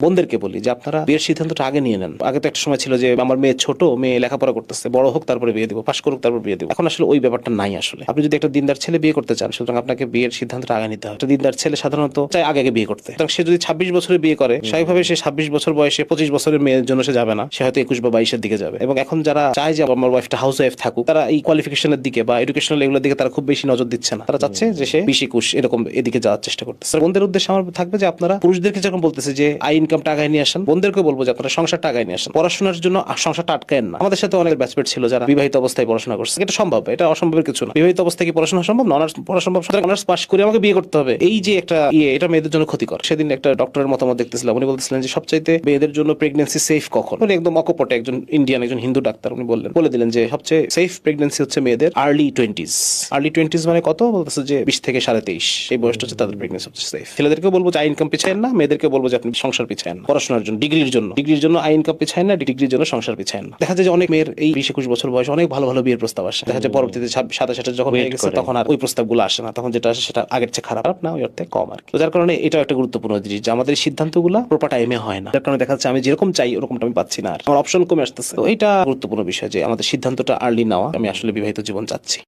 বোনদেরকে বলি যে আপনারা বিয়ের সিদ্ধান্তটা আগে নিয়ে নেন। আগে তো একটা সময় ছিল যে আমার মেয়ে ছোট, মেয়ে লেখাপড়া করতেছে, বড় হোক তারপরে বিয়ে দিব, পাশ করুক তারপর বিয়ে দিব। এখন আসলে ওই ব্যাপারটা নাই। আসলে আপনি যদি একটা দিনদার ছেলে বিয়ে করতে চান, সুতরাং আপনাকে বিয়ের সিদ্ধান্তটা আগে নিতে হবে। একটা দিনদার ছেলে সাধারণত চাই আগে আগে বিয়ে করতে। সুতরাং সে যদি 26 বছরে বিয়ে করে, স্বাভাবিকভাবে সে 26 বছর বয়সে 25 বছরের মেয়ের জন্য সে যাবে না, সে হয়তো 21 বা 22-এর দিকে যাবে। এবং এখন যারা চায় যে আমার ওয়াইফটা হাউস ওয়াইফ থাকুক, তারা এই কোয়ালিফিকেশনের দিকে বা এডুকেশনাল এগুলোর দিকে তারা খুব বেশি নজর দিচ্ছে না। তারা চাচ্ছে যে সে 20-21 এরকম এদিকে যাওয়ার চেষ্টা করতেছে। বোনদের উদ্দেশ্যে আমার থাকবে যে আপনারা পুরুষদেরকে যখন বলতেছে যে আই ইনকামটা আগায় নিয়ে আসেন, বোনদেরকে বলবো যে আপনারা সংসারটা আগায় নিয়ে আসেন। পড়াশোনার জন্য সংসারটা আটকায়েন না। আমাদের সাথে অনেক ব্যাচমেট ছিল যারা বিবাহিত অবস্থায় পড়াশোনা করছে। এটা সম্ভব, এটা অসম্ভবের কিছু না। বিবাহিত অবস্থায় কি পড়াশোনা সম্ভব না? অনার্স পড়া সম্ভব। সুতরাং অনার্স পাস করে আমাকে বিয়ে করতে হবে, এই যে একটা এটা মেয়েদের জন্য ক্ষতিকর। সেদিন একটা ডক্টরের মতামত দেখতেছিলাম, উনি বলতেছিলেন যে সবচাইতে মেয়েদের জন্য প্রেগন্যান্সি সেফ কখন। উনি একদম অকপটে একজন ইন্ডিয়ান, একজন হিন্দু ডাক্তার, উনি বলে দিলেন যে সবচেয়ে সেফ প্রেগন্যান্সি হচ্ছে মেয়েদের আর্লি 20s। আর্লি 20s মানে কত? বলতেছে যে 20 থেকে 23.5 এই বয়সটা হচ্ছে তাদের প্রেগন্যান্সি সবচেয়ে সেফ। ছেলেদেরকে বলবো যে আই ইনকাম পিছায়েন না, মেয়েদেরকে বলবো যে আপনি সংসার পিছায়েন না। পড়াশোনার জন্য, ডিগ্রির জন্য আই ইনকাম পিছায়েন না, ডিগ্রির জন্য সংসার পিছায়েন না। দেখা যায় যে অনেক মেয়ের এই 20-21 বছর বয়সে অনেক ভালো ভালো বিয়ের প্রস্তাব আসে। দেখা যায় পরবর্তীতে 27-28 যখন হয়ে গেছে তখন আর ওই প্রস্তাবগুলো আসে না। তখন যেটা আসে সেটা আগের চেয়ে খারাপ না, ওই অর্থে কম আর কি। তো যার কারণে এটাও একটা গুরুত্বপূর্ণ জিনিস যে আমাদের সিদ্ধান্তগুলো প্রপার টাইমে হয় না। যার কারণে দেখা যাচ্ছে আমি যেরকম চাই ওরকমটা আমি পাচ্ছি না, আর আমার অপশন কমে আসতেছে। তো এটা গুরুত্বপূর্ণ বিষয় যে আমাদের সিদ্ধান্তটা আর্লি নেওয়া। আমি আসলে বিবাহিত জীবন চাচ্ছি।